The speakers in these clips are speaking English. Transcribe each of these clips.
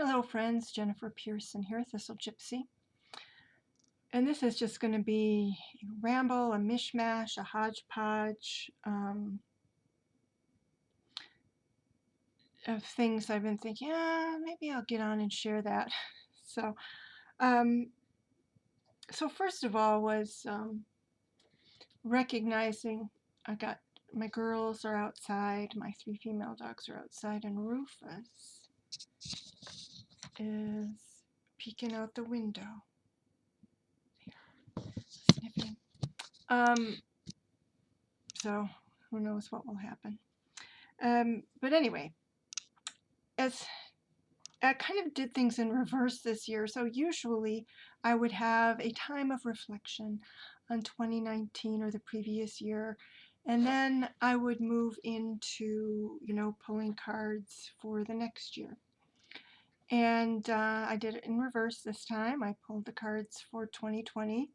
Hello friends, Jennifer Pearson here, Thistle Gypsy. And this is just going to be a ramble, a mishmash, a hodgepodge of things I've been thinking, maybe I'll get on and share that. So, um, so first of all was recognizing my girls are outside, my 3 female dogs are outside, and Rufus is peeking out the window. Sniffing. So who knows what will happen. But anyway, as I kind of did things in reverse this year. So usually I would have a time of reflection on 2019 or the previous year, and then I would move into, pulling cards for the next year. And I did it in reverse this time. I pulled the cards for 2020,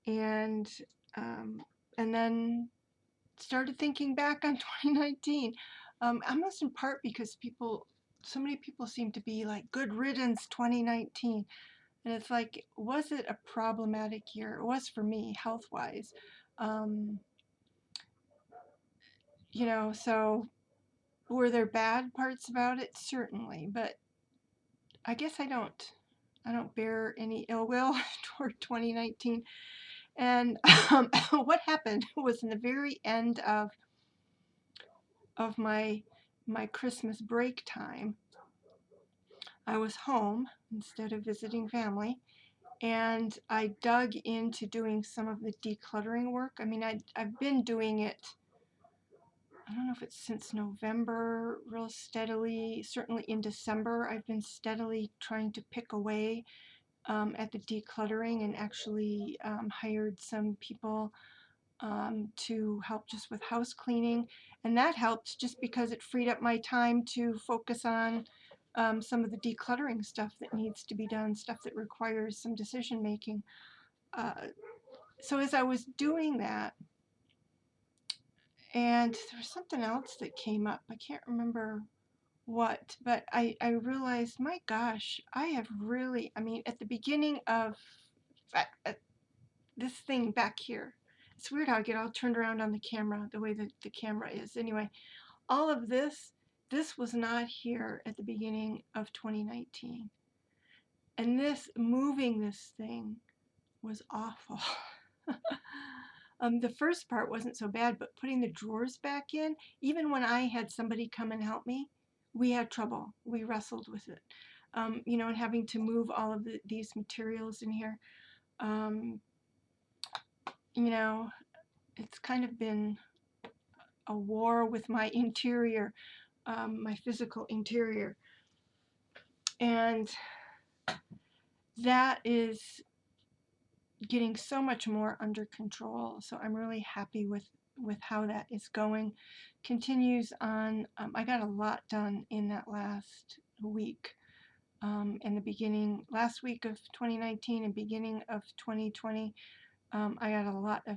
and then started thinking back on 2019, almost in part because so many people seem to be like, good riddance 2019. And it's like, was it a problematic year? It was for me, health-wise. So were there bad parts about it? Certainly, but I guess I don't bear any ill will toward 2019. And what happened was in the very end of my Christmas break time, I was home instead of visiting family, and I dug into doing some of the decluttering work. I mean, I've been doing it, I don't know if it's since November, real steadily. Certainly in December, I've been steadily trying to pick away at the decluttering, and actually hired some people to help just with house cleaning, and that helped just because it freed up my time to focus on some of the decluttering stuff that needs to be done, stuff that requires some decision making. So as I was doing that, and there was something else that came up, I can't remember what, but I realized, my gosh, I have really, I mean, at the beginning of this thing back here, it's weird how I get all turned around on the camera, the way that the camera is. Anyway, all of this was not here at the beginning of 2019. And moving this thing was awful. The first part wasn't so bad, but putting the drawers back in, even when I had somebody come and help me, we had trouble. We wrestled with it. And having to move all of these materials in here. It's kind of been a war with my interior, my physical interior. And that is getting so much more under control. So I'm really happy with how that is going. Continues on. I got a lot done in that last week. In the beginning, last week of 2019 and beginning of 2020, I got a lot of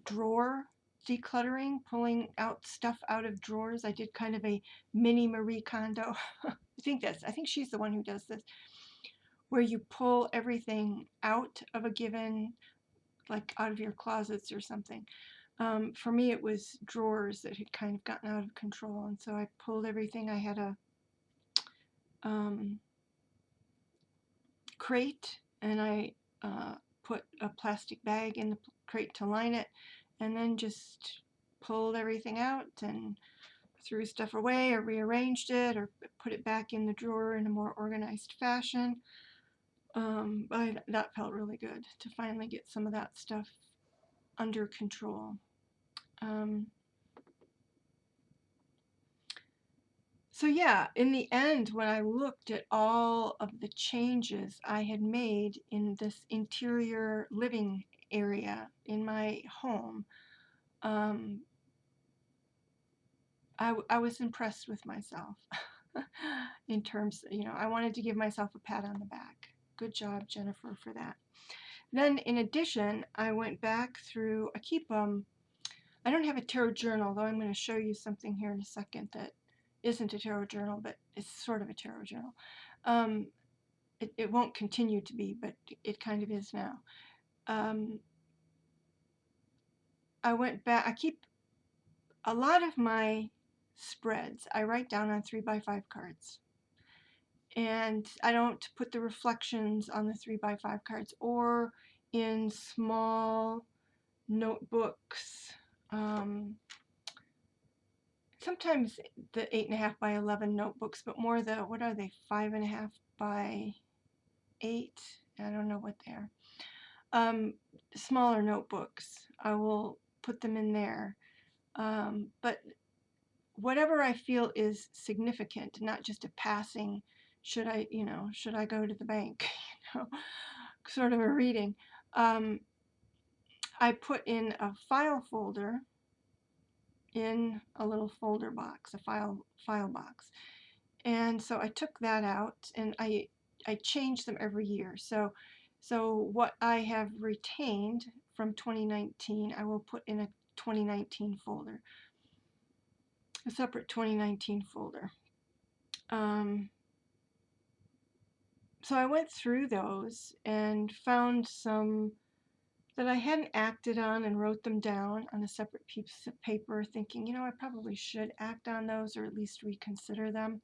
drawer decluttering, pulling out stuff out of drawers. I did kind of a mini Marie Kondo. I think she's the one who does this, where you pull everything out of a given, like out of your closets or something. For me, it was drawers that had kind of gotten out of control, and so I pulled everything. I had a crate, and I put a plastic bag in the crate to line it, and then just pulled everything out and threw stuff away or rearranged it or put it back in the drawer in a more organized fashion. That felt really good to finally get some of that stuff under control. So yeah, in the end, when I looked at all of the changes I had made in this interior living area in my home, I was impressed with myself. In terms, I wanted to give myself a pat on the back. Good job, Jennifer, for that. Then, in addition, I went back through, I don't have a tarot journal, though I'm going to show you something here in a second that isn't a tarot journal, but it's sort of a tarot journal. Um, it won't continue to be, but it kind of is now. I went back, I keep a lot of my spreads, I write down on 3x5 cards. And I don't put the reflections on the 3x5 cards or in small notebooks. Sometimes the 8.5x11 notebooks, but more the, what are they, 5.5x8? I don't know what they are. Smaller notebooks, I will put them in there. But whatever I feel is significant, not just a passing, should I go to the bank, sort of a reading. I put in a file folder in a little folder box, a file box. And so I took that out, and I change them every year. So what I have retained from 2019, I will put in a 2019 folder, a separate 2019 folder. So I went through those and found some that I hadn't acted on and wrote them down on a separate piece of paper, thinking, I probably should act on those or at least reconsider them.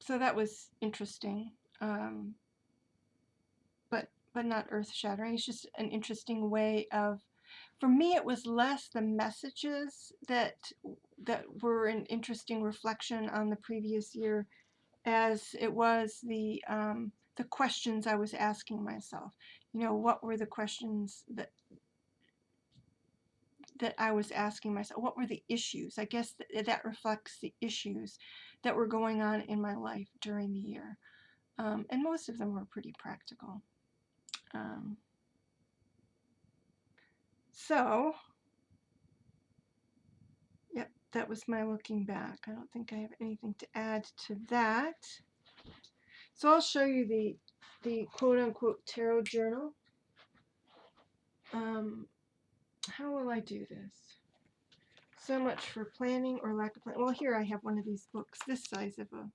So that was interesting, but not earth-shattering. It's just an interesting way of, for me, it was less the messages that were an interesting reflection on the previous year, as it was the questions I was asking myself. What were the questions that I was asking myself? What were the issues? I guess that reflects the issues that were going on in my life during the year. And most of them were pretty practical. So, yep, that was my looking back. I don't think I have anything to add to that. So I'll show you the quote-unquote tarot journal. How will I do this? So much for planning or lack of planning. Well, here I have one of these books. This size of a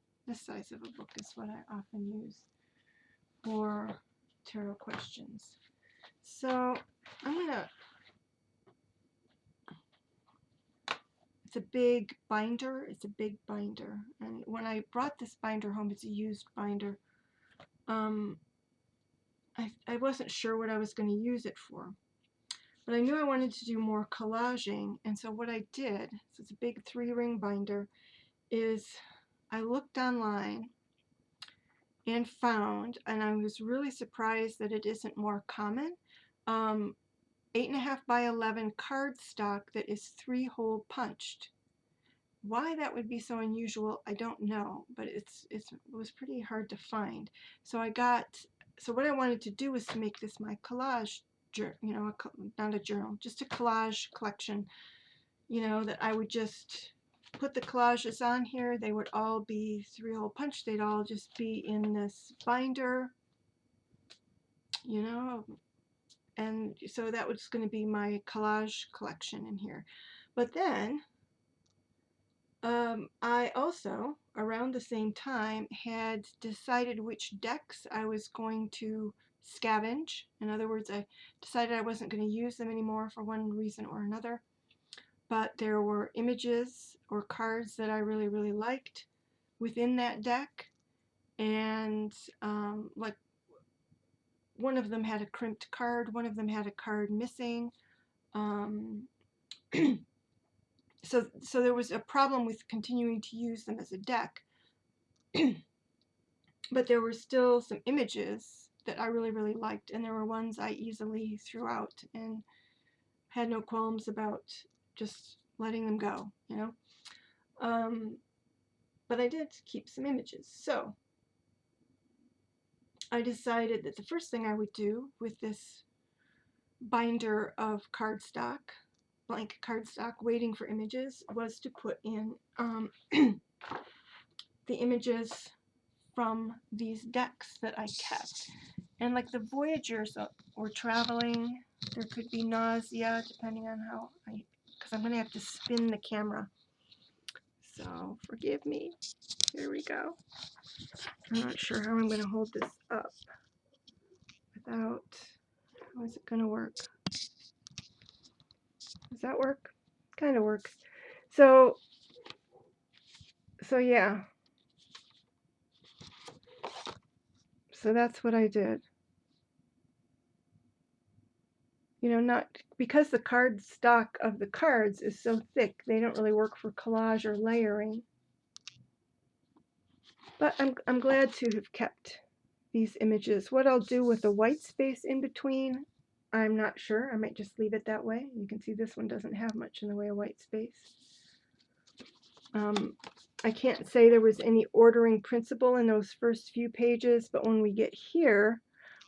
book is what I often use for tarot questions. So I'm gonna. It's a big binder. It's a big binder, and when I brought this binder home, it's a used binder. I wasn't sure what I was going to use it for, but I knew I wanted to do more collaging, and so what I did, so it's a big 3-ring binder, is I looked online and found, and I was really surprised that it isn't more common, 8.5x11 cardstock that is 3-hole punched. Why that would be so unusual, I don't know, but it was pretty hard to find. So what I wanted to do was to make this my collage, not a journal, just a collage collection, that I would just put the collages on here. They would all be 3-hole punch. They'd all just be in this binder, and so that was going to be my collage collection in here. But then I also, around the same time, had decided which decks I was going to scavenge. In other words, I decided I wasn't going to use them anymore for one reason or another. But there were images or cards that I really, really liked within that deck. And like one of them had a crimped card, one of them had a card missing. So there was a problem with continuing to use them as a deck. But there were still some images that I really, really liked, and there were ones I easily threw out and had no qualms about just letting them go, But I did keep some images. So I decided that the first thing I would do with this binder of cardstock, blank cardstock, waiting for images, was to put in the images from these decks that I kept. And like the Voyagers were traveling, there could be nausea depending on how because I'm going to have to spin the camera. So forgive me. Here we go. I'm not sure how I'm going to hold this up without, how is it going to work? Does that work? Kind of works. So yeah. So that's what I did. You know, not because the card stock of the cards is so thick, they don't really work for collage or layering. But I'm glad to have kept these images. What I'll do with the white space in between, I'm not sure. I might just leave it that way. You can see this one doesn't have much in the way of white space. I can't say there was any ordering principle in those first few pages, but when we get here,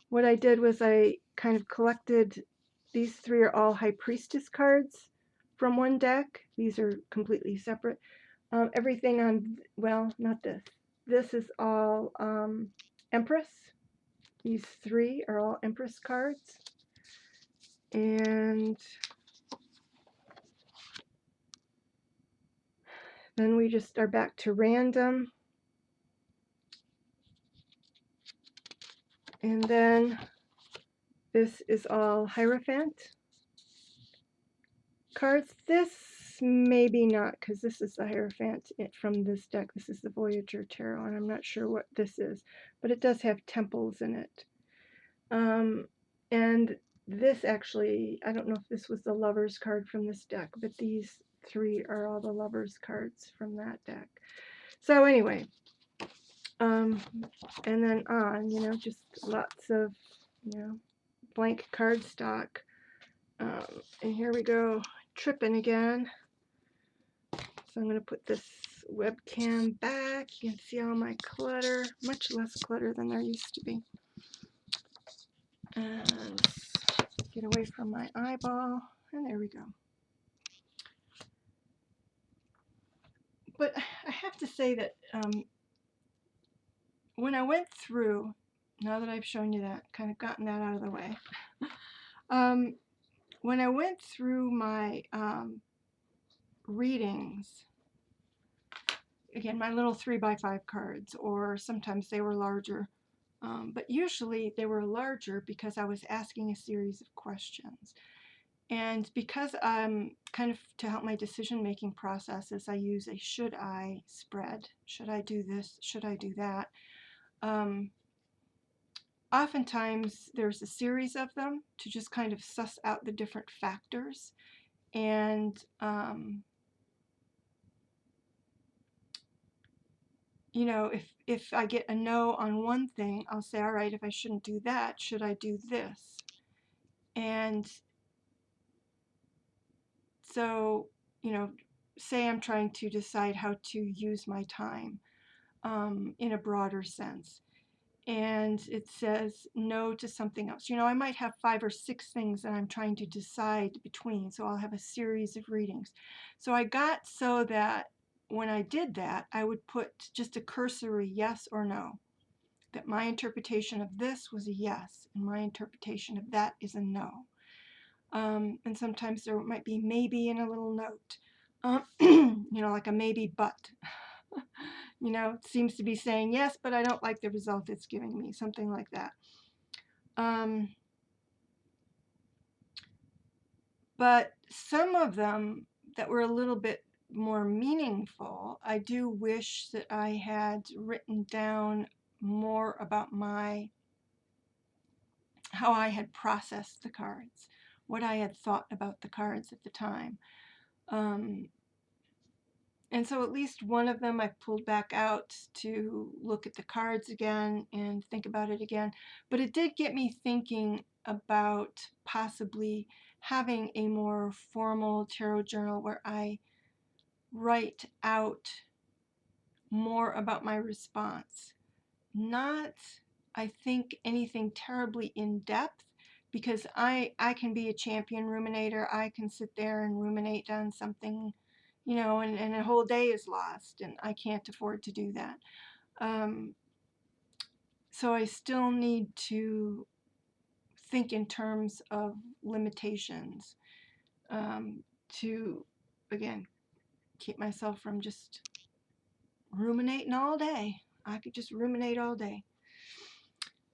what I did was I kind of collected, these three are all High Priestess cards from one deck. These are completely separate. Everything on, well, not this. This is all Empress. These three are all Empress cards. And then we just are back to random. And then this is all Hierophant cards. This maybe not, because this is the Hierophant from this deck. This is the Voyager Tarot, and I'm not sure what this is, but it does have temples in it. And this actually, I don't know if this was the Lovers card from this deck, but these three are all the Lovers cards from that deck. So anyway, and then on, you know, just lots of, you know, blank cardstock. And here we go, tripping again. So I'm going to put this webcam back. You can see all my clutter, much less clutter than there used to be. And get away from my eyeball, and there we go. But I have to say that when I went through, now that I've shown you that, kind of gotten that out of the way, when I went through my readings, again, my little 3x5 cards, or sometimes they were larger, but usually they were larger because I was asking a series of questions. And because kind of to help my decision-making processes, I use a should I spread. Should I do this? Should I do that? Oftentimes there's a series of them to just kind of suss out the different factors. And you know, if I get a no on one thing, I'll say, all right, if I shouldn't do that, should I do this? And so, you know, say I'm trying to decide how to use my time in a broader sense, and it says no to something else. You know, I might have 5 or 6 things that I'm trying to decide between, so I'll have a series of readings. So I got so that when I did that, I would put just a cursory yes or no. That my interpretation of this was a yes, and my interpretation of that is a no. And sometimes there might be maybe in a little note, you know, like a maybe but. You know, it seems to be saying yes, but I don't like the result it's giving me, something like that. But some of them that were a little bit more meaningful, I do wish that I had written down more about how I had processed the cards, what I had thought about the cards at the time. And so at least one of them I pulled back out to look at the cards again and think about it again. But it did get me thinking about possibly having a more formal tarot journal where I write out more about my response. Not, I think, anything terribly in depth, because I can be a champion ruminator. I can sit there and ruminate on something, you know, and a whole day is lost, and I can't afford to do that. So I still need to think in terms of limitations, to again, keep myself from just ruminating all day. I could just ruminate all day.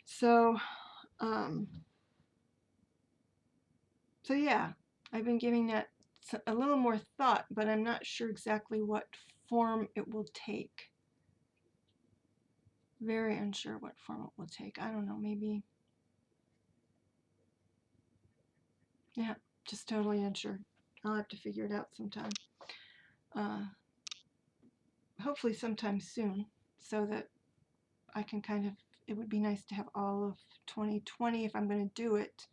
So, um, so yeah, I've been giving that a little more thought, but I'm not sure exactly what form it will take. Very unsure what form it will take. I don't know, maybe, yeah, just totally unsure. I'll have to figure it out sometime. Uh, Hopefully sometime soon, so that I can kind of, it would be nice to have all of 2020 if I'm going to do it,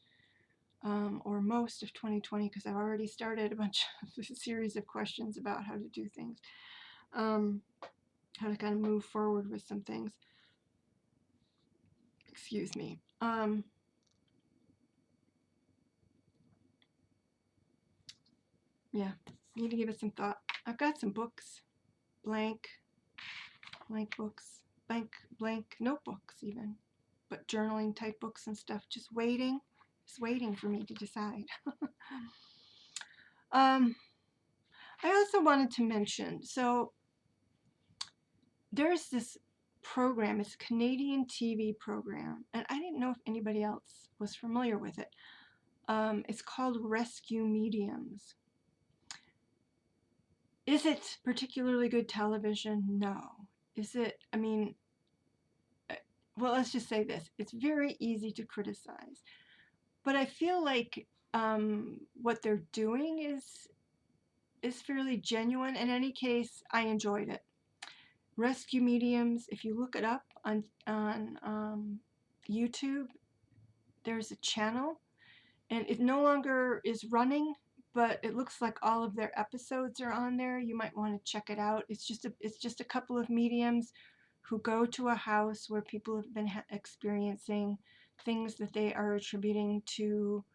or most of 2020, because I've already started a bunch of a series of questions about how to do things, how to kind of move forward with some things. Excuse me. Yeah, need to give it some thought. I've got some books, blank books, blank notebooks even, but journaling type books and stuff, just waiting for me to decide. I also wanted to mention, so there's this program, it's a Canadian TV program, and I didn't know if anybody else was familiar with it. It's called Rescue Mediums. Is it particularly good television? No. Is it, I mean, well, let's just say this. It's very easy to criticize. But I feel like what they're doing is fairly genuine. In any case, I enjoyed it. Rescue Mediums, if you look it up on YouTube, there's a channel, and it no longer is running, but it looks like all of their episodes are on there. You might want to check it out. It's just a couple of mediums who go to a house where people have been experiencing things that they are attributing to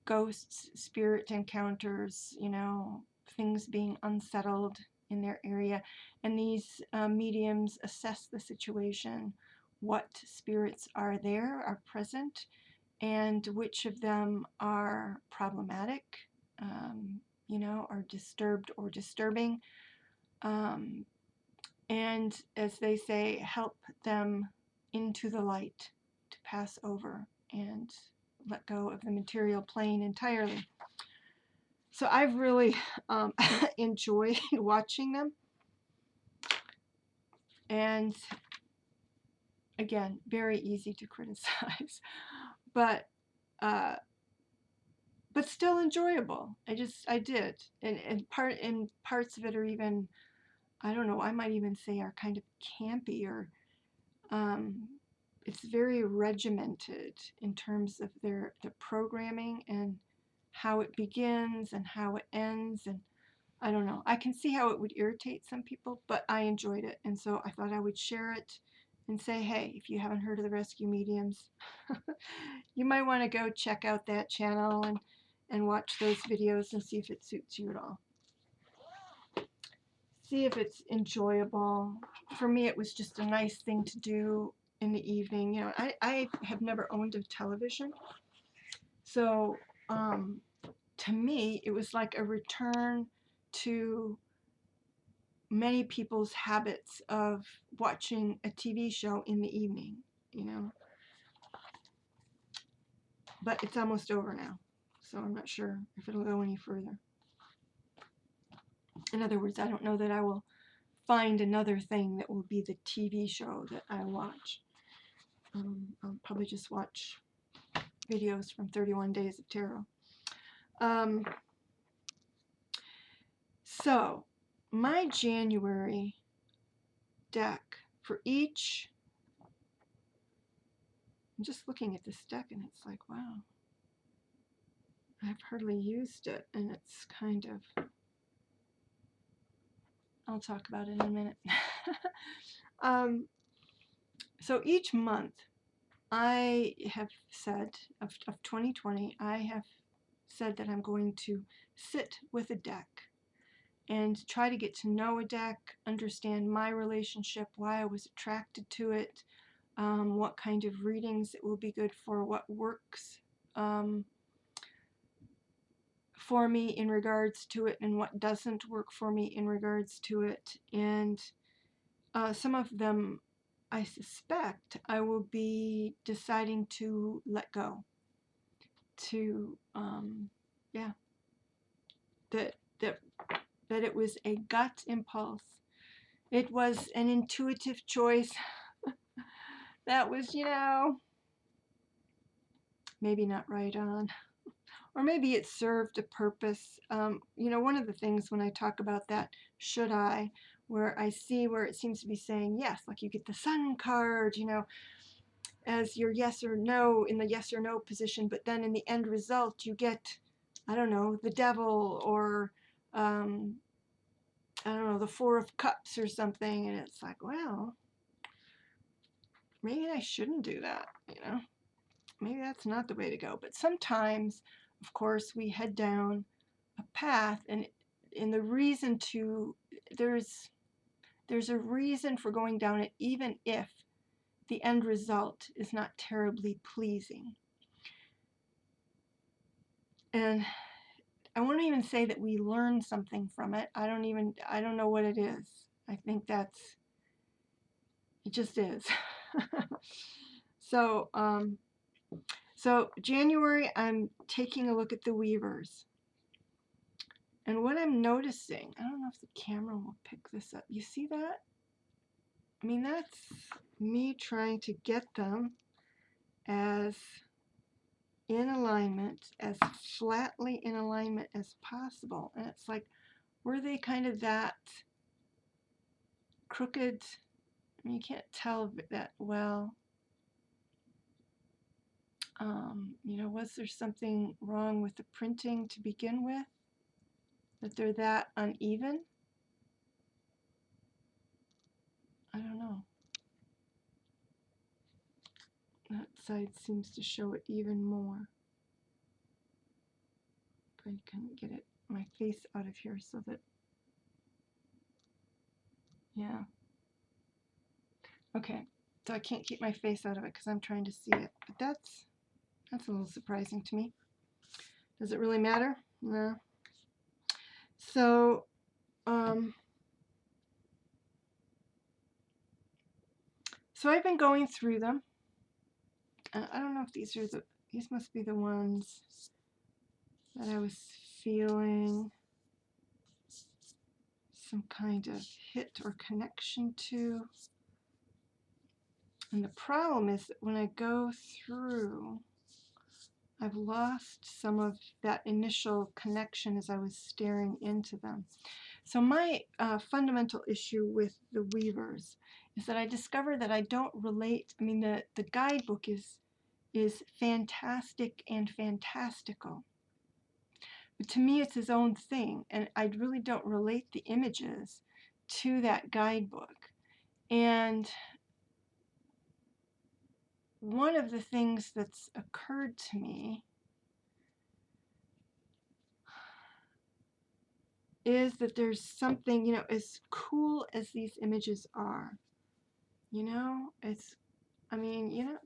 ghosts, spirit encounters, things being unsettled in their area. And these mediums assess the situation, what spirits are there, are present, and which of them are problematic, are disturbed or disturbing. And as they say, help them into the light to pass over and let go of the material plane entirely. So I've really enjoyed watching them. And again, very easy to criticize, but still enjoyable. I did, and parts of it are even, I don't know, I might even say are kind of campy, or it's very regimented in terms of the programming and how it begins and how it ends, and I don't know. I can see how it would irritate some people, but I enjoyed it, and so I thought I would share it and say, hey, if you haven't heard of the Rescue Mediums, you might want to go check out that channel and watch those videos and see if it suits you at all. See if it's enjoyable. For me, it was just a nice thing to do in the evening. I have never owned a television, so to me, it was like a return to many people's habits of watching a TV show in the evening, But it's almost over now, so I'm not sure if it'll go any further. In other words, I don't know that I will find another thing that will be the TV show that I watch. I'll probably just watch videos from 31 Days of Tarot. So, my January deck for each, I'm just looking at this deck and it's like, wow, I've hardly used it, and it's kind of, I'll talk about it in a minute. So each month I have said, of 2020, I have said that I'm going to sit with a deck and try to get to know a deck, understand my relationship, why I was attracted to it, what kind of readings it will be good for, what works, for me in regards to it and what doesn't work for me in regards to it. And some of them I suspect I will be deciding to let go. To yeah, that that that it was a gut impulse. It was an intuitive choice that was, maybe not right on. Or maybe it served a purpose. One of the things when I talk about that, should I, where I see where it seems to be saying yes, like you get the sun card, as your yes or no in the yes or no position, but then in the end result you get, I don't know, the devil, or I don't know, the Four of Cups or something, and it's like, well, maybe I shouldn't do that, maybe that's not the way to go. But sometimes, of course, we head down a path, and the reason to, there's a reason for going down it, even if the end result is not terribly pleasing. And I won't even say that we learn something from it. I don't know what it is. I think it just is. So January, I'm taking a look at the weavers. And what I'm noticing, I don't know if the camera will pick this up. You see that? I mean, that's me trying to get them as in alignment, as flatly in alignment as possible. And it's like, were they kind of that crooked? I mean, you can't tell that well. Was there something wrong with the printing to begin with, that they're that uneven? I don't know. That side seems to show it even more. But I couldn't get my face out of here so that, yeah. Okay, so I can't keep my face out of it because I'm trying to see it. But that's a little surprising to me. Does it really matter? No. So, I've been going through them. I don't know if these must be the ones that I was feeling some kind of hit or connection to. And the problem is that when I go through, I've lost some of that initial connection as I was staring into them. So my fundamental issue with the weavers is that I discovered that I don't relate. I mean, the guidebook is fantastic and fantastical. But to me, it's his own thing, and I really don't relate the images to that guidebook. And one of the things that's occurred to me is that there's something, as cool as these images are,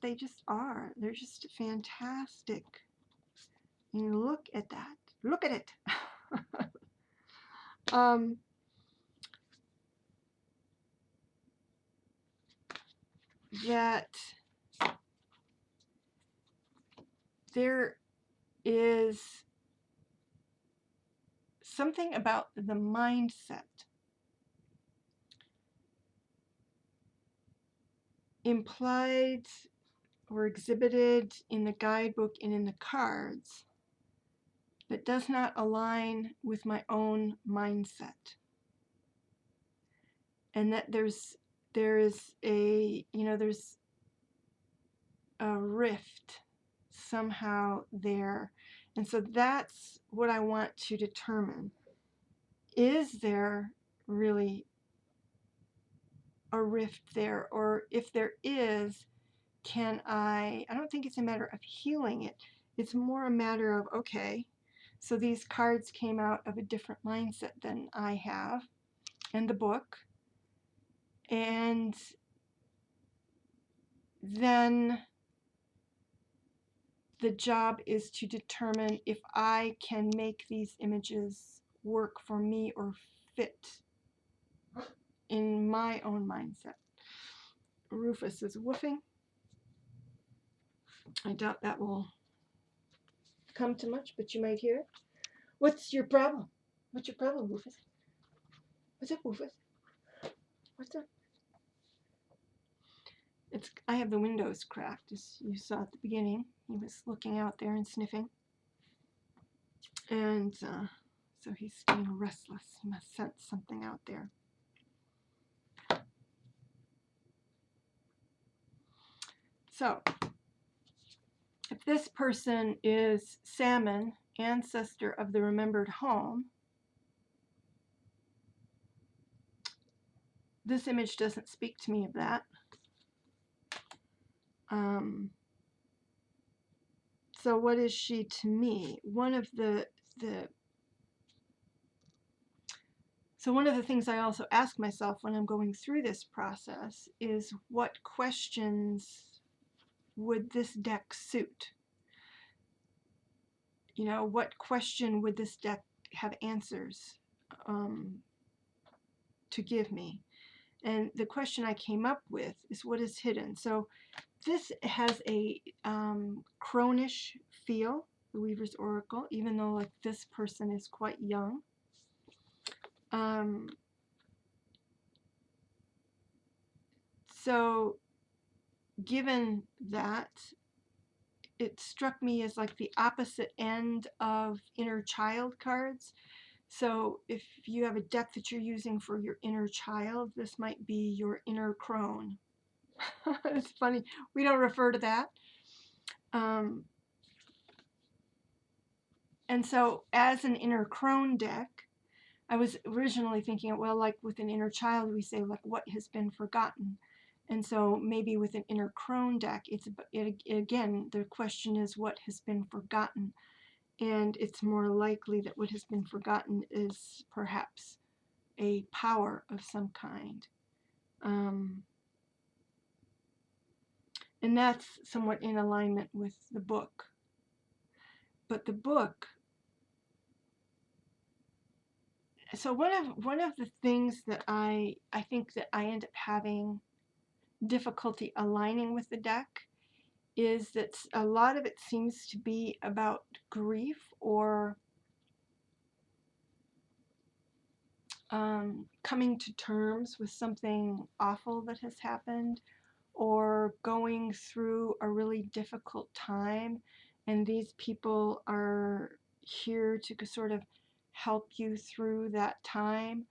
they just are. They're just fantastic. Look at that. Look at it. That there is something about the mindset implied or exhibited in the guidebook and in the cards that does not align with my own mindset. And that there is there's a rift somehow there. And so that's what I want to determine. Is there really a rift there? Or if there is, can I don't think it's a matter of healing it. It's more a matter of, okay, so these cards came out of a different mindset than I have in the book. And then the job is to determine if I can make these images work for me or fit in my own mindset. Rufus is woofing. I doubt that will come to much, but you might hear it. What's your problem? What's your problem, Rufus? What's up, Rufus? What's up? I have the windows cracked, as you saw at the beginning. He was looking out there and sniffing. And so he's getting restless. He must sense something out there. So, if this person is Salmon, ancestor of the remembered home, this image doesn't speak to me of that. So what is she to me? One of the things I also ask myself when I'm going through this process is, what questions would this deck suit? You know, what question would this deck have answers to give me? And the question I came up with is, what is hidden? So this has a cronish feel, the Weaver's Oracle, even though like this person is quite young. So given that, it struck me as like the opposite end of inner child cards. So if you have a deck that you're using for your inner child, this might be your inner crone. It's funny, we don't refer to that. And so as an inner crone deck, I was originally thinking, well, like with an inner child, we say like what has been forgotten. And so maybe with an inner crone deck, again, the question is what has been forgotten. And it's more likely that what has been forgotten is perhaps a power of some kind. And that's somewhat in alignment with the book. But the book, so one of the things that I think that I end up having difficulty aligning with the deck is that a lot of it seems to be about grief or coming to terms with something awful that has happened, or going through a really difficult time, and these people are here to sort of help you through that time.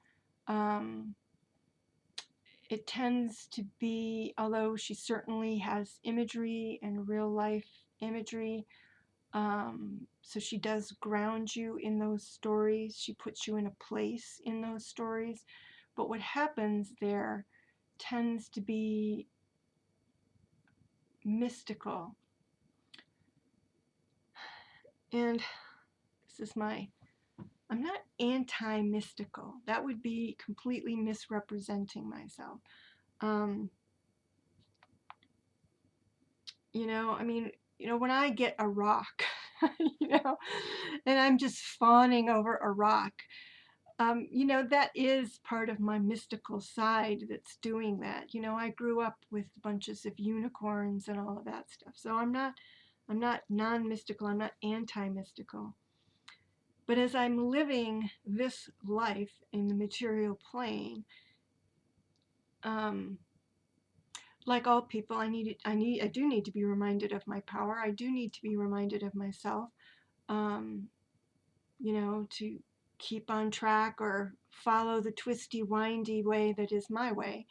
It tends to be, although she certainly has imagery and real life imagery, so she does ground you in those stories. She puts you in a place in those stories. But what happens there tends to be mystical. And this is I'm not anti-mystical. That would be completely misrepresenting myself. You know, I mean, you know, when I get a rock, you know, and I'm just fawning over a rock, you know, that is part of my mystical side that's doing that. You know, I grew up with bunches of unicorns and all of that stuff. So I'm not non-mystical, I'm not anti-mystical. But as I'm living this life in the material plane, like all people, I do need to be reminded of my power. I do need to be reminded of myself, you know, to keep on track or follow the twisty, windy way that is my way.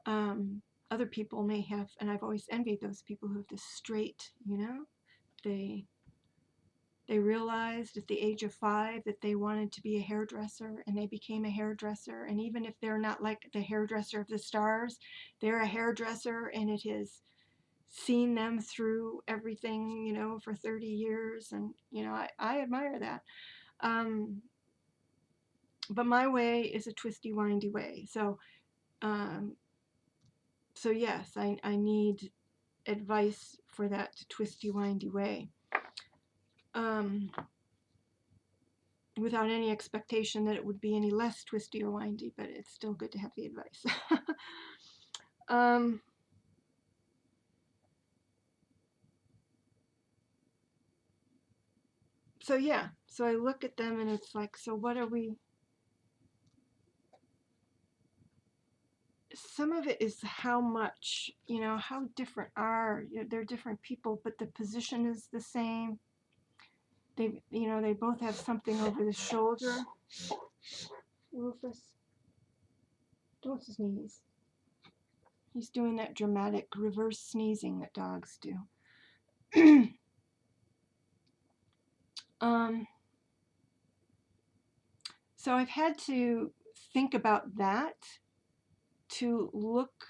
Other people may have, and I've always envied those people who have this straight, you know, they realized at the age of 5 that they wanted to be a hairdresser, and they became a hairdresser. And even if they're not like the hairdresser of the stars, they're a hairdresser, and it has seen them through everything, you know, for 30 years. And, you know, I admire that. But my way is a twisty, windy way. So, so yes, I need advice for that twisty, windy way. um, without any expectation that it would be any less twisty or windy, but it's still good to have the advice. um, so yeah, so I look at them and it's like, so what are we? Some of it is how much, how different are, they're different people, but the position is the same. They both have something over the shoulder. Rufus, don't sneeze. He's doing that dramatic reverse sneezing that dogs do. um, so I've had to think about that, to look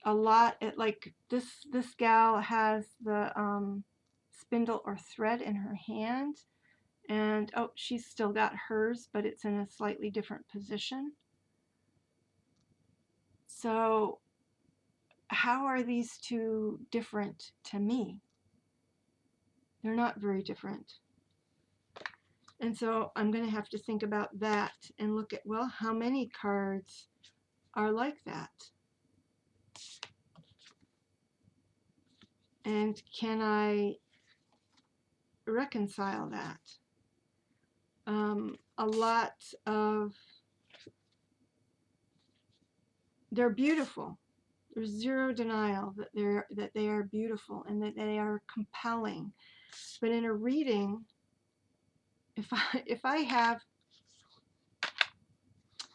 a lot at, like, this gal has the spindle or thread in her hand, and oh, she's still got hers, but it's in a slightly different position. So how are these two different to me? They're not very different. And so I'm going to have to think about that and look at, well, how many cards are like that? And can I reconcile that? A lot of, they're beautiful. There's zero denial that they are beautiful and that they are compelling. But in a reading, if I have,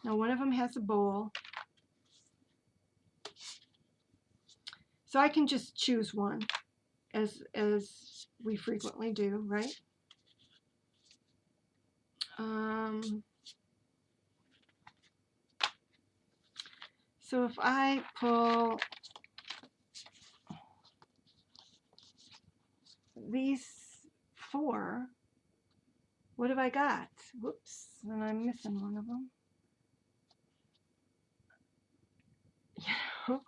now one of them has a bowl, so I can just choose one, as we frequently do, right? So if I pull these four, what have I got? Whoops, and I'm missing one of them. You know,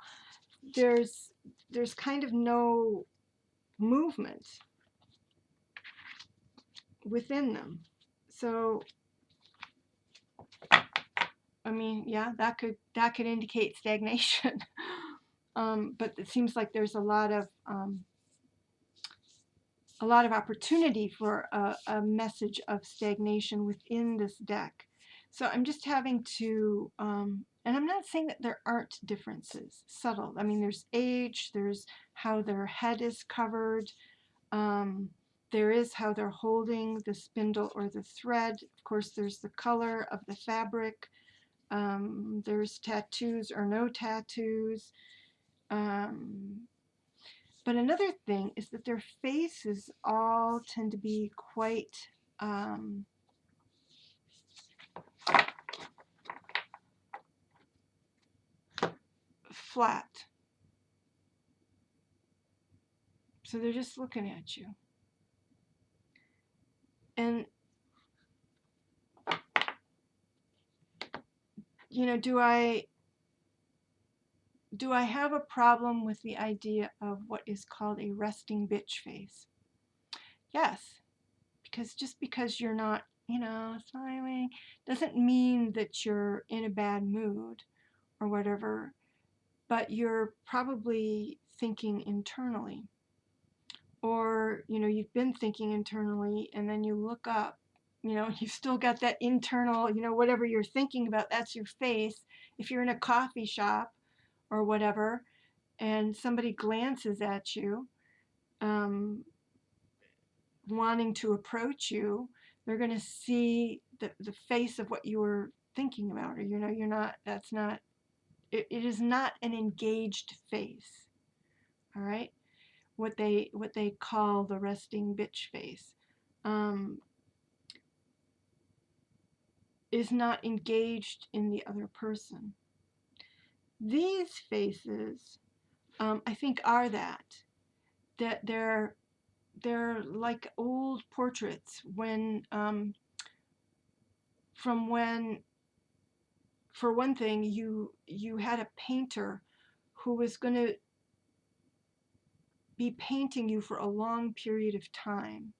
there's kind of no movement within them. So I mean, yeah, that could indicate stagnation. But it seems like there's a lot of opportunity for a message of stagnation within this deck. So I'm just having to, and I'm not saying that there aren't differences, subtle. I mean, there's age, there's how their head is covered, there is how they're holding the spindle or the thread. Of course, there's the color of the fabric. There's tattoos or no tattoos. But another thing is that their faces all tend to be quite flat. So they're just looking at you. And, do I have a problem with the idea of what is called a resting bitch face? Yes, because just because you're not, smiling doesn't mean that you're in a bad mood or whatever, but you're probably thinking internally. Or, you've been thinking internally and then you look up, you've still got that internal, whatever you're thinking about, that's your face. If you're in a coffee shop or whatever, and somebody glances at you, wanting to approach you, they're going to see the face of what you were thinking about, or, you're not, that's not, it is not an engaged face. All right. What they call the resting bitch face is not engaged in the other person. These faces, I think, are that they're like old portraits from when, for one thing, you had a painter who was going to be painting you for a long period of time.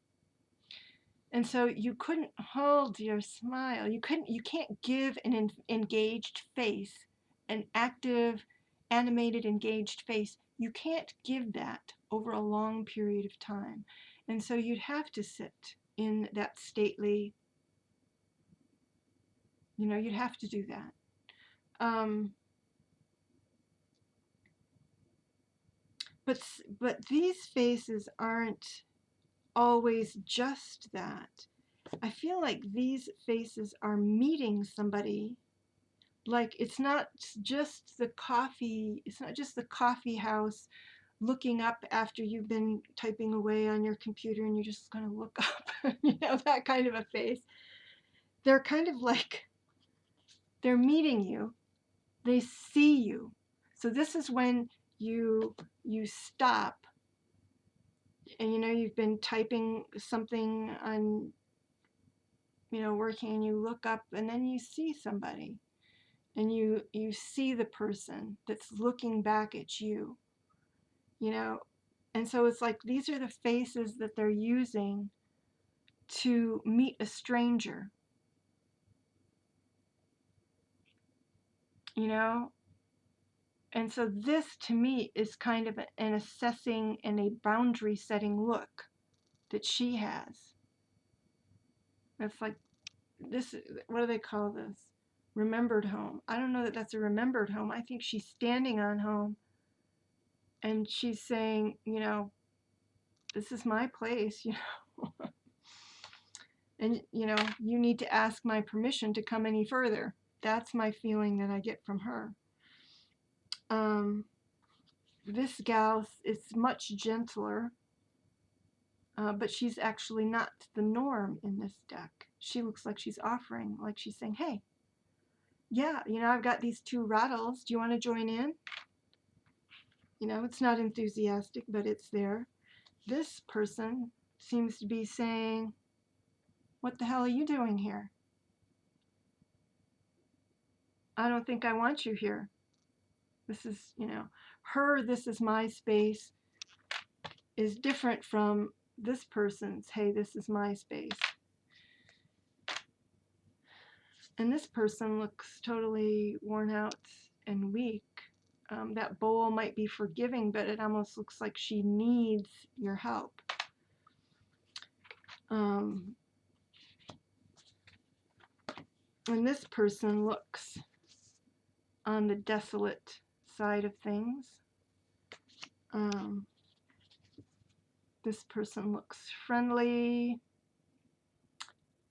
And so you couldn't hold your smile. You can't give an engaged face, an active, animated, engaged face. You can't give that over a long period of time. And so you'd have to sit in that stately, you'd have to do that. But these faces aren't always just that. I feel like these faces are meeting somebody. Like it's not just the coffee house looking up after you've been typing away on your computer and you're just going to look up, that kind of a face. They're kind of like, they're meeting you. They see you. So this is when you stop and you've been typing something on, working, and you look up and then you see somebody and you see the person that's looking back at you, and so it's like these are the faces that they're using to meet a stranger, and so this to me is kind of an assessing and a boundary setting look that she has. It's like, this, what do they call this? Remembered home. I don't know that that's a remembered home. I think she's standing on home and she's saying, this is my place, and you need to ask my permission to come any further. That's my feeling that I get from her. This gal is much gentler, but she's actually not the norm in this deck. She looks like she's offering, like she's saying, hey, yeah, I've got these 2 rattles. Do you want to join in? It's not enthusiastic, but it's there. This person seems to be saying, what the hell are you doing here? I don't think I want you here. This is, her, this is my space is different from this person's, hey, this is my space. And this person looks totally worn out and weak. That bowl might be forgiving, but it almost looks like she needs your help. And this person looks on the desolate side of things. This person looks friendly,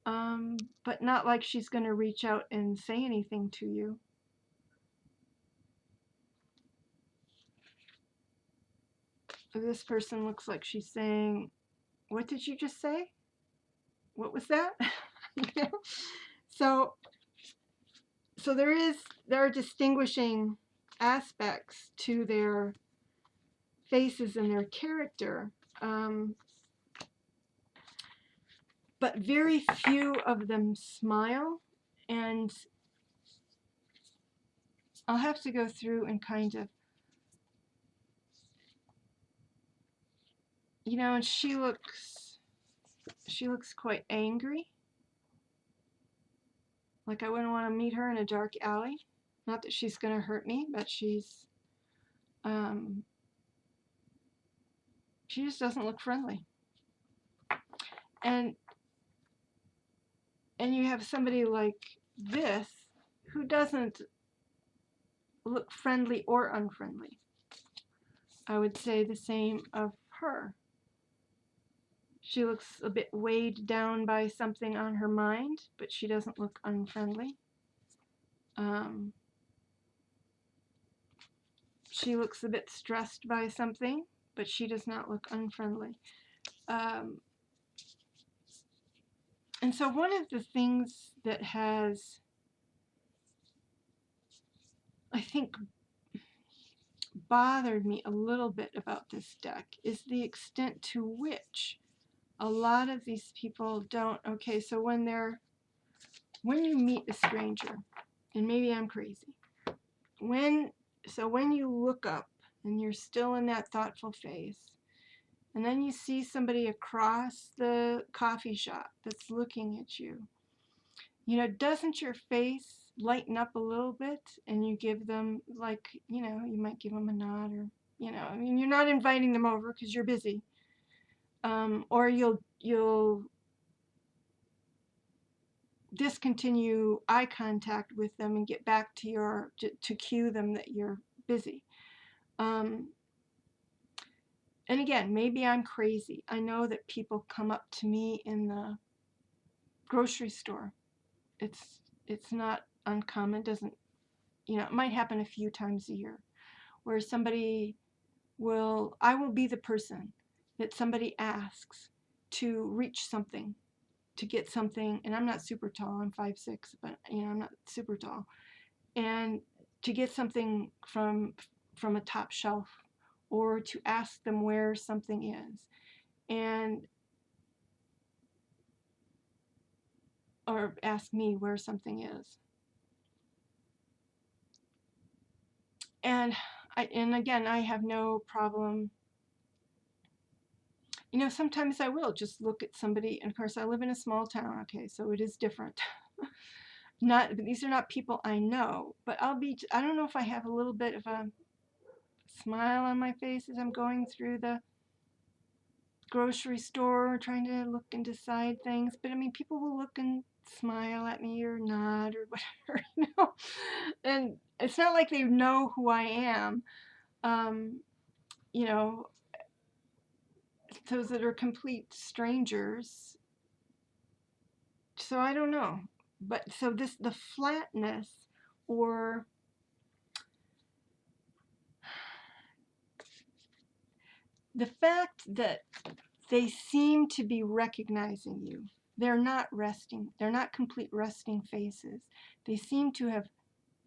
but not like she's going to reach out and say anything to you. This person looks like she's saying, what did you just say? What was that? So there are distinguishing aspects to their faces and their character, but very few of them smile, and I'll have to go through and kind of, and she looks quite angry. Like I wouldn't want to meet her in a dark alley. Not that she's going to hurt me, but she just doesn't look friendly. And you have somebody like this who doesn't look friendly or unfriendly. I would say the same of her. She looks a bit weighed down by something on her mind, but she doesn't look unfriendly. She looks a bit stressed by something, but she does not look unfriendly. And so one of the things that has, I think, bothered me a little bit about this deck is the extent to which a lot of these people don't, okay, so when you meet a stranger, and maybe I'm crazy, when you look up and you're still in that thoughtful phase, And then you see somebody across the coffee shop that's looking at you. You know, doesn't your face lighten up a little bit and you give them, like, you know, you might give them a nod, or, you know, I mean, you're not inviting them over because you're busy. Or you'll discontinue eye contact with them and get back to cue them that you're busy. And again, maybe I'm crazy. I know that people come up to me in the grocery store. It's not uncommon. Doesn't, you know, it might happen a few times a year where I will be the person that somebody asks to reach something, to get something, and I'm not super tall. I'm 5'6", but you know, I'm not super tall. And to get something from a top shelf, or to ask them where something is, and or ask me where something is. And again, I have no problem. You know, sometimes I will just look at somebody, and of course I live in a small town, okay, so it is different. These are not people I know, but I don't know if I have a little bit of a smile on my face as I'm going through the grocery store trying to look and decide things. But I mean, people will look and smile at me or nod or whatever, you know. And it's not like they know who I am. You know, those that are complete strangers. So I don't know. But so the flatness, or the fact that they seem to be recognizing you. They're not resting. They're not complete resting faces. They seem to have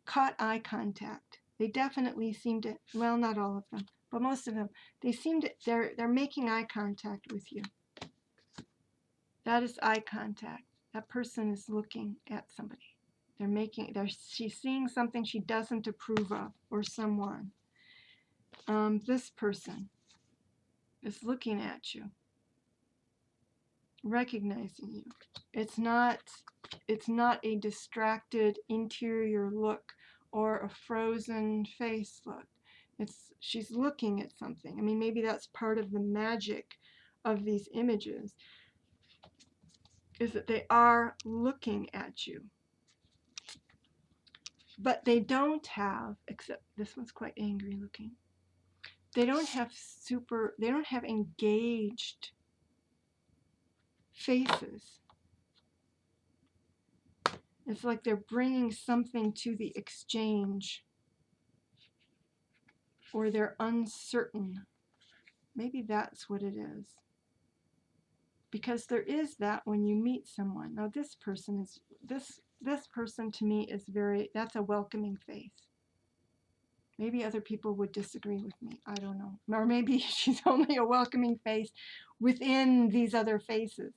caught eye contact. They definitely seem to, well, not all of them, but most of them, they're making eye contact with you. That is eye contact. That person is looking at somebody. She's seeing something she doesn't approve of, or someone. This person is looking at you, recognizing you. It's not a distracted interior look or a frozen face look. She's looking at something. I mean, maybe that's part of the magic of these images, is that they are looking at you. But they don't have, except this one's quite angry looking. They don't have engaged faces. It's like they're bringing something to the exchange, or they're uncertain. Maybe that's what it is. Because there is that when you meet someone. Now this person to me is that's a welcoming face. Maybe other people would disagree with me. I don't know. Or maybe she's only a welcoming face within these other faces.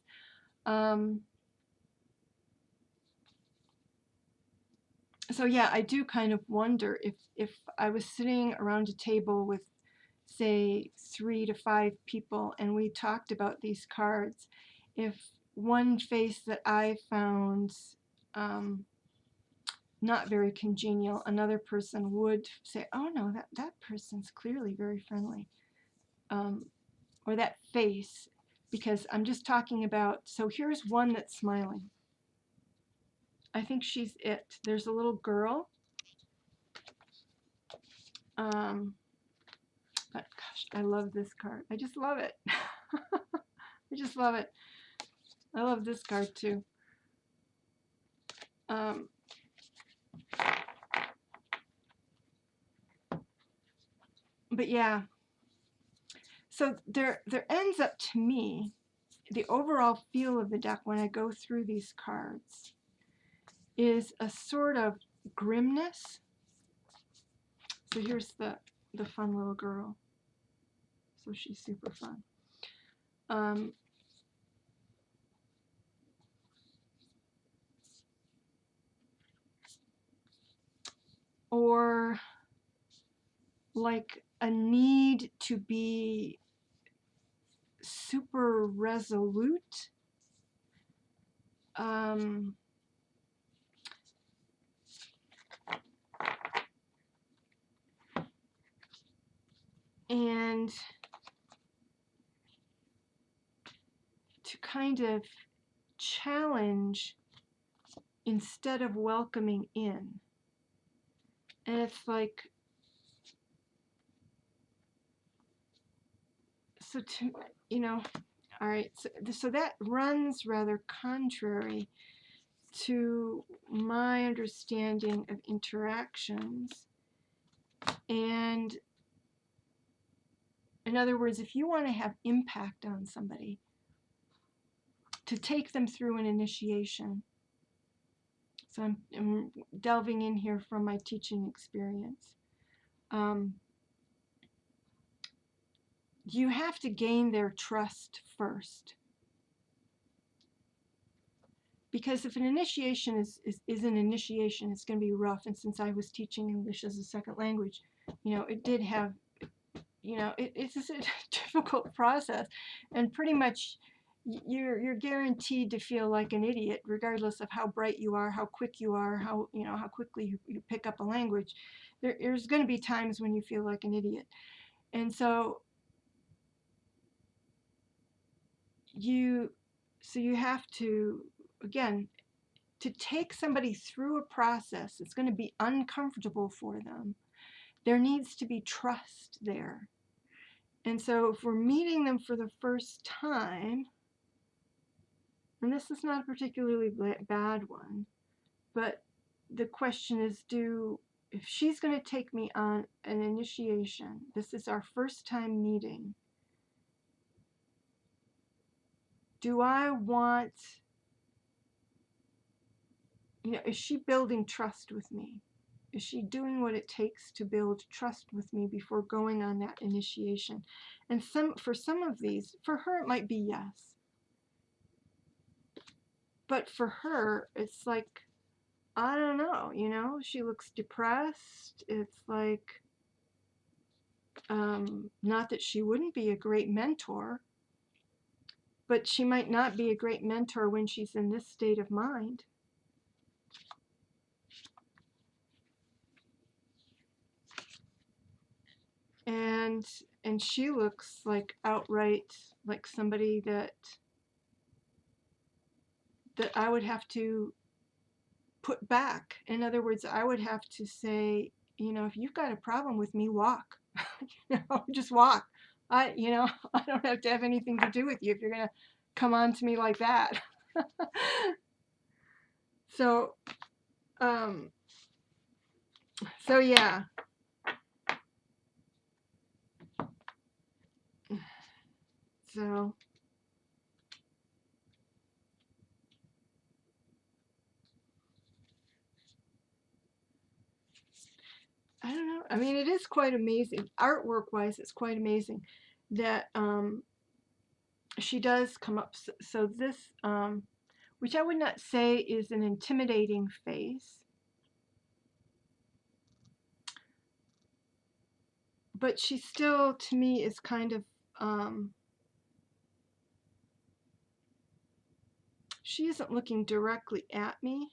So yeah, I do kind of wonder if I was sitting around a table with, say, 3 to 5 people, and we talked about these cards, if one face that I found not very congenial, another person would say, oh no, that person's clearly very friendly. Or that face, because I'm just talking about, so here's one that's smiling. I think she's it. There's a little girl. But gosh, I love this card. I just love it. I just love it. I love this card too. But yeah, so there ends up, to me, the overall feel of the deck when I go through these cards is a sort of grimness. So here's the fun little girl. So she's super fun. Or like a need to be super resolute. And to kind of challenge instead of welcoming in. And it's like, so to, you know, all right, so that runs rather contrary to my understanding of interactions. And in other words, if you want to have impact on somebody, to take them through an initiation. So I'm delving in here from my teaching experience. You have to gain their trust first. Because if an initiation is an initiation, it's going to be rough. And since I was teaching English as a second language, it did have, it's a difficult process. And pretty much you're guaranteed to feel like an idiot, regardless of how bright you are, how quick you are, how quickly you pick up a language. There's going to be times when you feel like an idiot. And so you have to, again, to take somebody through a process that's going to be uncomfortable for them, there needs to be trust there. And so if we're meeting them for the first time, and this is not a particularly bad one, but the question is, if she's going to take me on an initiation, this is our first time meeting, do I want, is she building trust with me? Is she doing what it takes to build trust with me before going on that initiation? And for some of these, for her it might be yes. But for her, it's like, I don't know, she looks depressed. It's like, not that she wouldn't be a great mentor, but she might not be a great mentor when she's in this state of mind. And she looks like outright like somebody that I would have to put back. In other words, I would have to say, if you've got a problem with me, walk. Just walk. I don't have to have anything to do with you if you're going to come on to me like that. So yeah. So I don't know. I mean, it is quite amazing. Artwork-wise, it's quite amazing that she does come up. So this, which I would not say is an intimidating face, but she still, to me, is kind of, she isn't looking directly at me.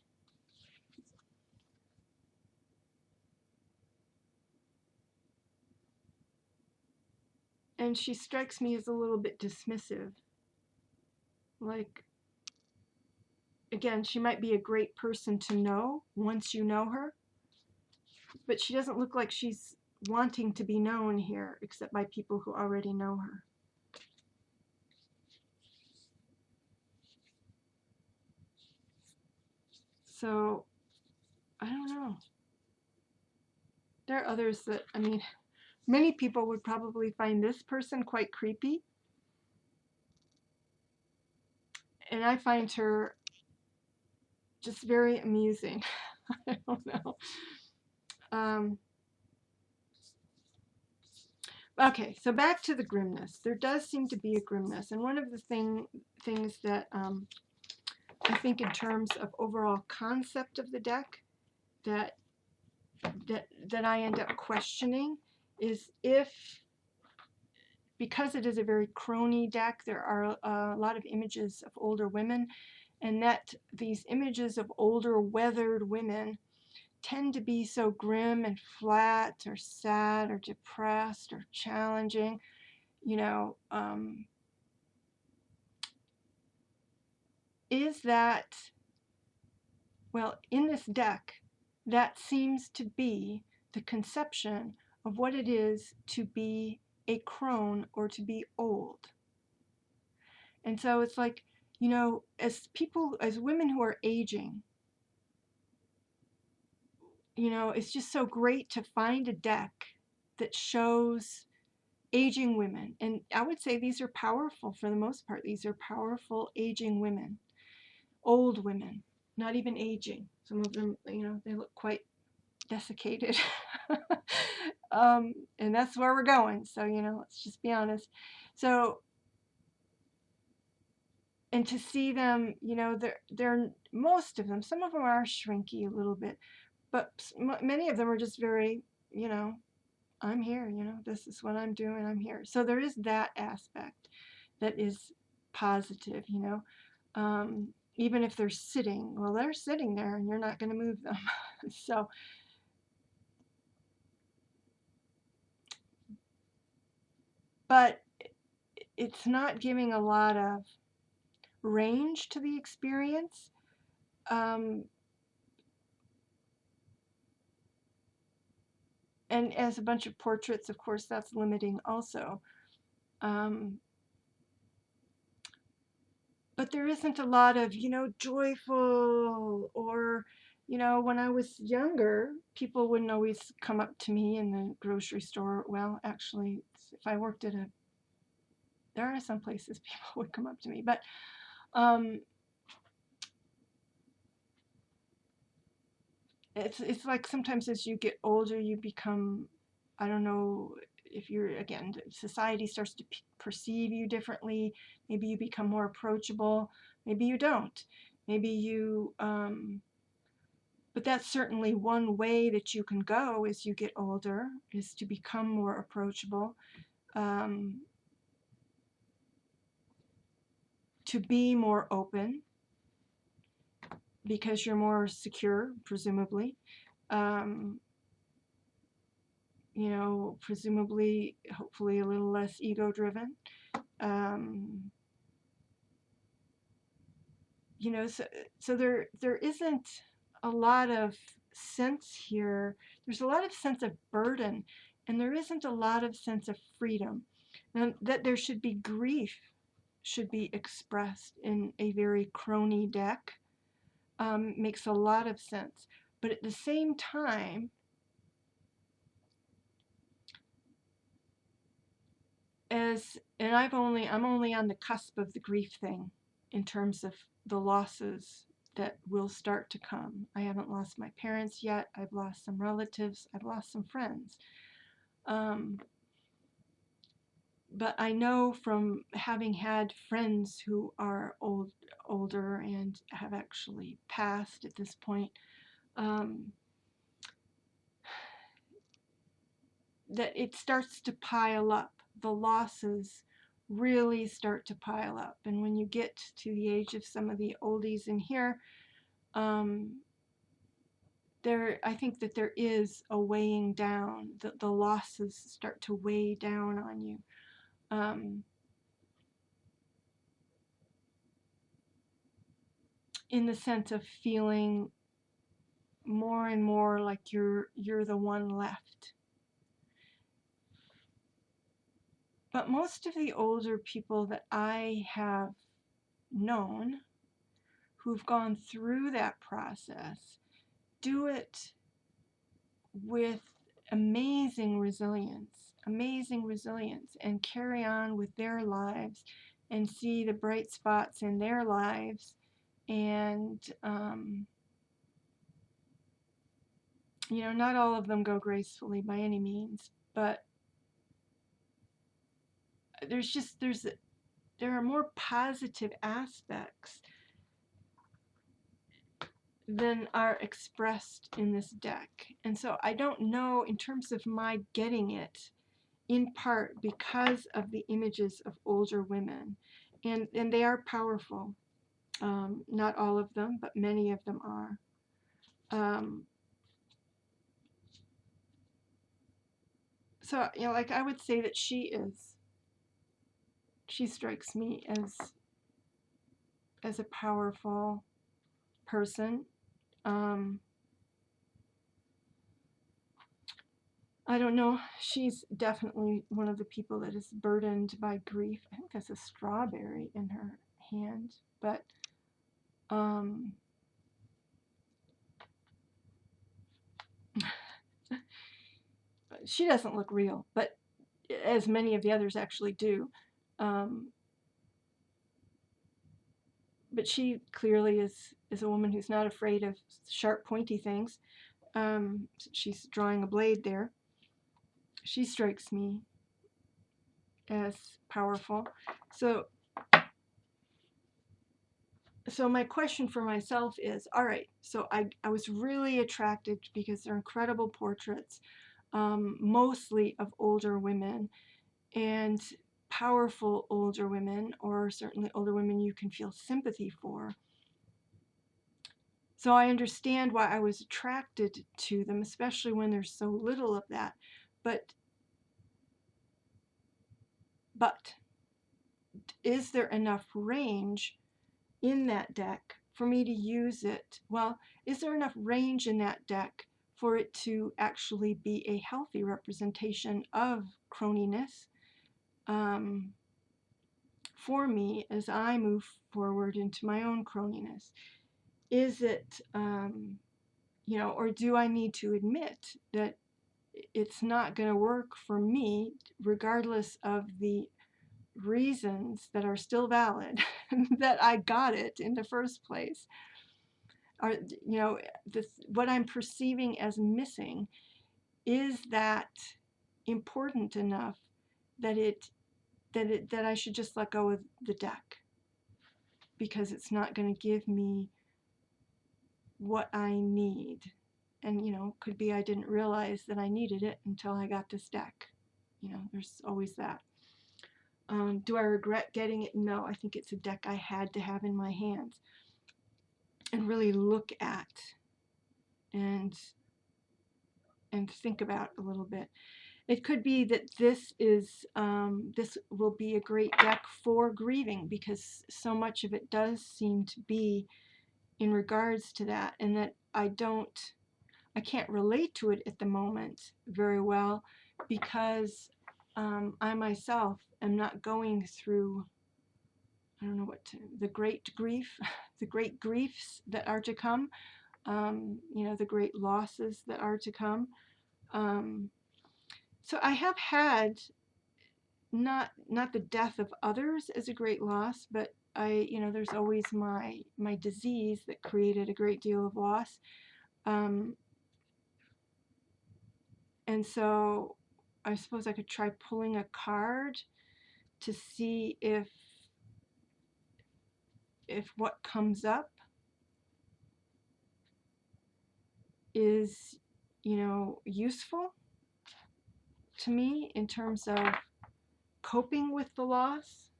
And she strikes me as a little bit dismissive. Like, again, she might be a great person to know once you know her, but she doesn't look like she's wanting to be known here, except by people who already know her. So, I don't know. There are others that, I mean, many people would probably find this person quite creepy. And I find her just very amusing. I don't know. Okay, so back to the grimness. There does seem to be a grimness. And one of the things that I think in terms of overall concept of the deck that I end up questioning is if because it is a very crony deck, there are a lot of images of older women, and that these images of older weathered women tend to be so grim and flat or sad or depressed or challenging, you know, is that, well, in this deck, that seems to be the conception of what it is to be a crone or to be old. And so it's like, you know, as people, as women who are aging, you know, it's just so great to find a deck that shows aging women. And I would say these are powerful for the most part. These are powerful aging women, old women, not even aging. Some of them, you know, they look quite desiccated. And that's where we're going. So, you know, let's just be honest. So, and to see them, you know, they're most of them, some of them are shrinky a little bit, but many of them are just very, you know, I'm here, you know, this is what I'm doing, I'm here. So there is that aspect that is positive, you know. Even if they're sitting, well, they're sitting there and you're not going to move them. So, but it's not giving a lot of range to the experience. Um, and as a bunch of portraits, of course, that's limiting also. But there isn't a lot of, you know, joyful or, you know, when I was younger, people wouldn't always come up to me in the grocery store. Well, actually, if I worked at a, there are some places people would come up to me, but um, it's like sometimes as you get older, you become, I don't know if you're, again, society starts to perceive you differently. Maybe you become more approachable. Maybe you don't. Maybe you, but that's certainly one way that you can go as you get older, is to become more approachable, to be more open because you're more secure, presumably. Um, you know, presumably, hopefully a little less ego-driven. Um, you know, so there isn't a lot of sense here. There's a lot of sense of burden, and there isn't a lot of sense of freedom. Now, that there should be grief should be expressed in a very crony deck, makes a lot of sense. But at the same time, and I'm only on the cusp of the grief thing in terms of the losses that will start to come. I haven't lost my parents yet. I've lost some relatives. I've lost some friends. But I know from having had friends who are older and have actually passed at this point, um, that it starts to pile up. The losses really start to pile up. And when you get to the age of some of the oldies in here, I think that there is a weighing down, that the losses start to weigh down on you. In the sense of feeling more and more like you're the one left. But most of the older people that I have known who've gone through that process do it with amazing resilience, and carry on with their lives and see the bright spots in their lives. And, you know, not all of them go gracefully by any means, but there are more positive aspects than are expressed in this deck. And so I don't know, in terms of my getting it, in part because of the images of older women, and they are powerful. Not all of them, but many of them are. So, like I would say that she strikes me as a powerful person. I don't know. She's definitely one of the people that is burdened by grief. I think that's a strawberry in her hand, but she doesn't look real, but as many of the others actually do. But she clearly is a woman who's not afraid of sharp, pointy things. She's drawing a blade there. She strikes me as powerful. So my question for myself is, all right, so I was really attracted because they're incredible portraits, mostly of older women, and powerful older women, or certainly older women you can feel sympathy for. So I understand why I was attracted to them, especially when there's so little of that. But is there enough range in that deck for me to use it? Well, is there enough range in that deck for it to actually be a healthy representation of croniness for me as I move forward into my own croniness? Is it, or do I need to admit that it's not going to work for me, regardless of the reasons that are still valid that I got it in the first place? Are, what I'm perceiving as missing, is that important enough that that I should just let go of the deck because it's not going to give me what I need? And could be I didn't realize that I needed it until I got this deck. There's always that. Do I regret getting it? No, I think it's a deck I had to have in my hands and really look at and think about a little bit. It could be that this will be a great deck for grieving, because so much of it does seem to be in regards to that, and that I can't relate to it at the moment very well, because I myself am not going through, I don't know the great grief, the great griefs that are to come, the great losses that are to come. So I have had not the death of others as a great loss, but there's always my disease that created a great deal of loss. And so I suppose I could try pulling a card to see if what comes up is, useful to me in terms of coping with the loss,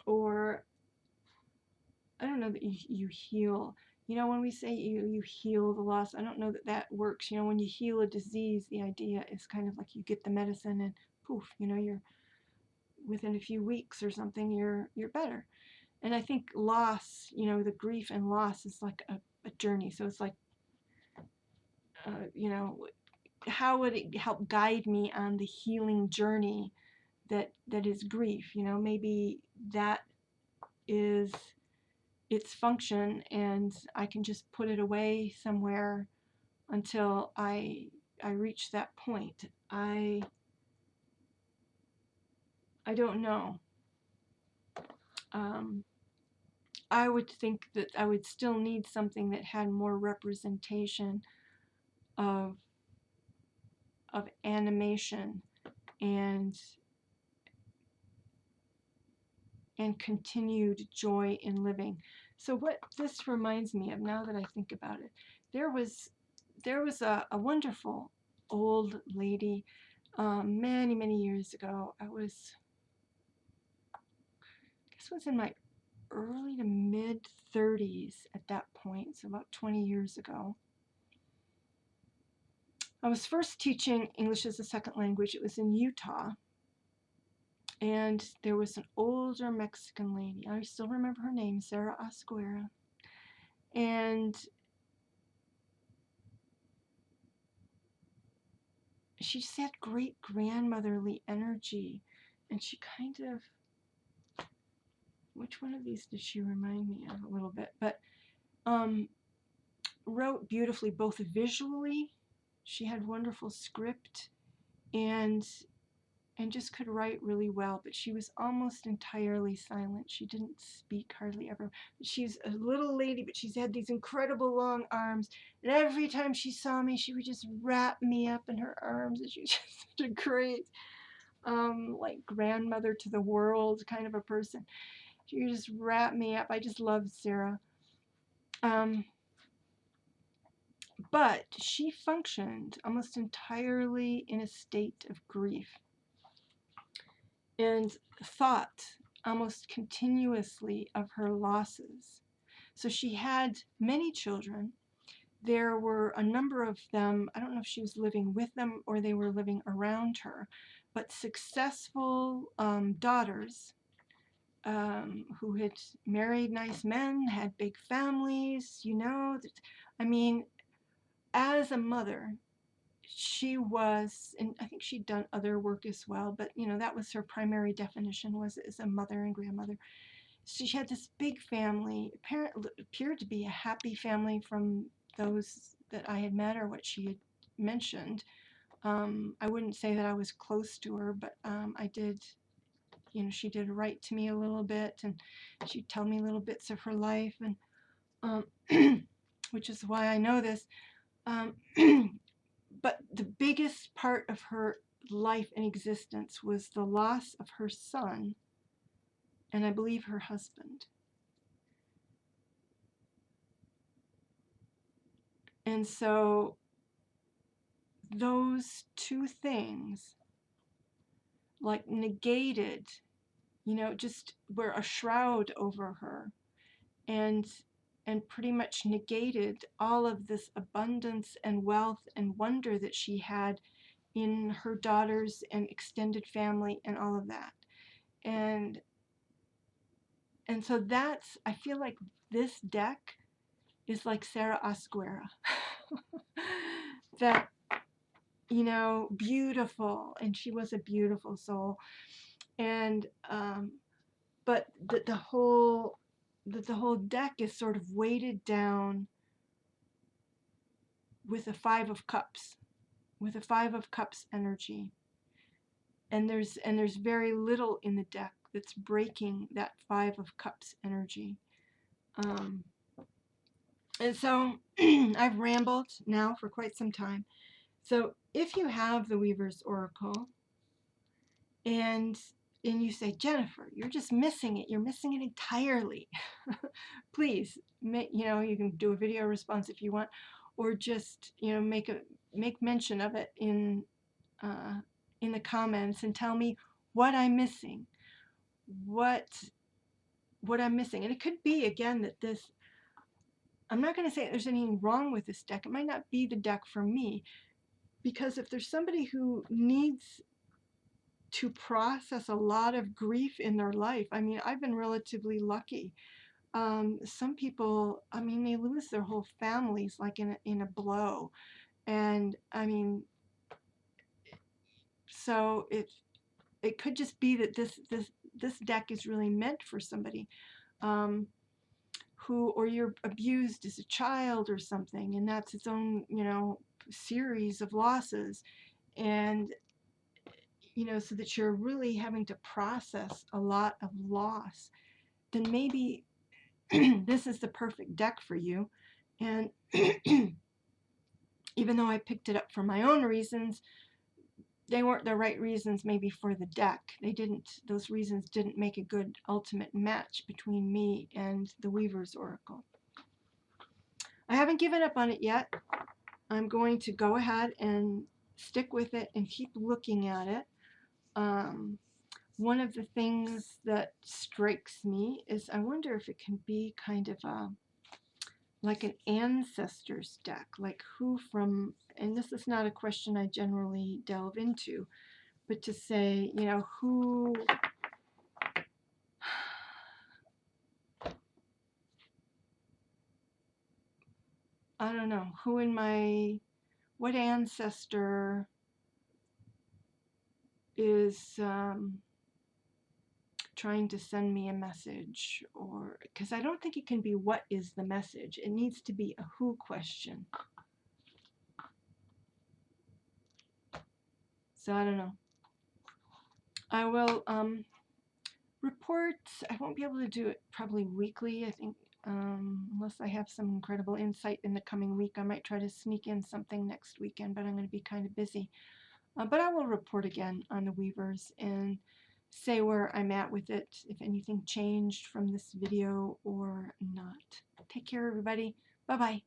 or I don't know that you heal. When we say you heal the loss, I don't know that works. When you heal a disease, the idea is kind of like you get the medicine and poof, you're within a few weeks or something, you're better. And I think loss, the grief and loss is like a journey. So it's like, how would it help guide me on the healing journey that is grief? Maybe that is its function, and I can just put it away somewhere until I reach that point. I don't know. I would think that I would still need something that had more representation of animation and continued joy in living. So what this reminds me of, now that I think about it, there was there was a wonderful old lady many, many years ago. This was in my early to mid 30s at that point, so about 20 years ago. I was first teaching English as a second language. It was in Utah, and there was an older Mexican lady. I still remember her name, Sarah Ascuera. And she just had great grandmotherly energy. And she kind of, which one of these did she remind me of a little bit? But wrote beautifully, both visually. She had wonderful script and just could write really well, but she was almost entirely silent. She didn't speak hardly ever. She's a little lady, but she's had these incredible long arms, and every time she saw me, she would just wrap me up in her arms, and she was just such a great, like grandmother to the world kind of a person. She would just wrap me up. I just loved Sarah. But she functioned almost entirely in a state of grief and thought almost continuously of her losses. So she had many children. There were a number of them. I don't know if she was living with them or they were living around her, but successful daughters who had married nice men, had big families, you know. I mean, as a mother, she was, and I think she'd done other work as well, but you know, that was her primary definition, was as a mother and grandmother. So she had this big family, appeared to be a happy family from those that I had met or what she had mentioned. I wouldn't say that I was close to her, but I did, you know, she did write to me a little bit, and she'd tell me little bits of her life, and which is why I know this. Um, But the biggest part of her life and existence was the loss of her son and I believe her husband. And so those two things like negated, you know, just were a shroud over her and pretty much negated all of this abundance and wealth and wonder that she had in her daughters and extended family and all of that. And so that's, I feel like this deck is like Sarah Ascuera. That, you know, beautiful, and she was a beautiful soul. And but the whole deck is sort of weighted down with a Five of Cups, with a Five of Cups energy. And there's very little in the deck that's breaking that Five of Cups energy. And so I've rambled now for quite some time. So if you have the Weaver's Oracle and you say, Jennifer, you're just missing it. You're missing it entirely. Please, you know, you can do a video response if you want, or just, you know, make mention of it in the comments and tell me what I'm missing, what I'm missing. And it could be, again, that this, I'm not going to say there's anything wrong with this deck. It might not be the deck for me, because if there's somebody who needs to process a lot of grief in their life, I mean, I've been relatively lucky. Some people, I mean, they lose their whole families like in a blow. And I mean, so it could just be that this deck is really meant for somebody who, or you're abused as a child or something, and that's its own, you know, series of losses. And you know, so that you're really having to process a lot of loss, then maybe this is the perfect deck for you. And even though I picked it up for my own reasons, they weren't the right reasons maybe for the deck. Those reasons didn't make a good ultimate match between me and the Weaver's Oracle. I haven't given up on it yet. I'm going to go ahead and stick with it and keep looking at it. One of the things that strikes me is I wonder if it can be kind of like an ancestors deck, like who from, and this is not a question I generally delve into, but to say, you know, who, I don't know, who in my, what ancestor is trying to send me a message, or because I don't think it can be what is the message. It needs to be a who question. So I don't know. I will report. I won't be able to do it probably weekly. I think unless I have some incredible insight in the coming week, I might try to sneak in something next weekend, but I'm going to be kind of busy. But I will report again on the Weavers and say where I'm at with it, if anything changed from this video or not. Take care, everybody. Bye-bye.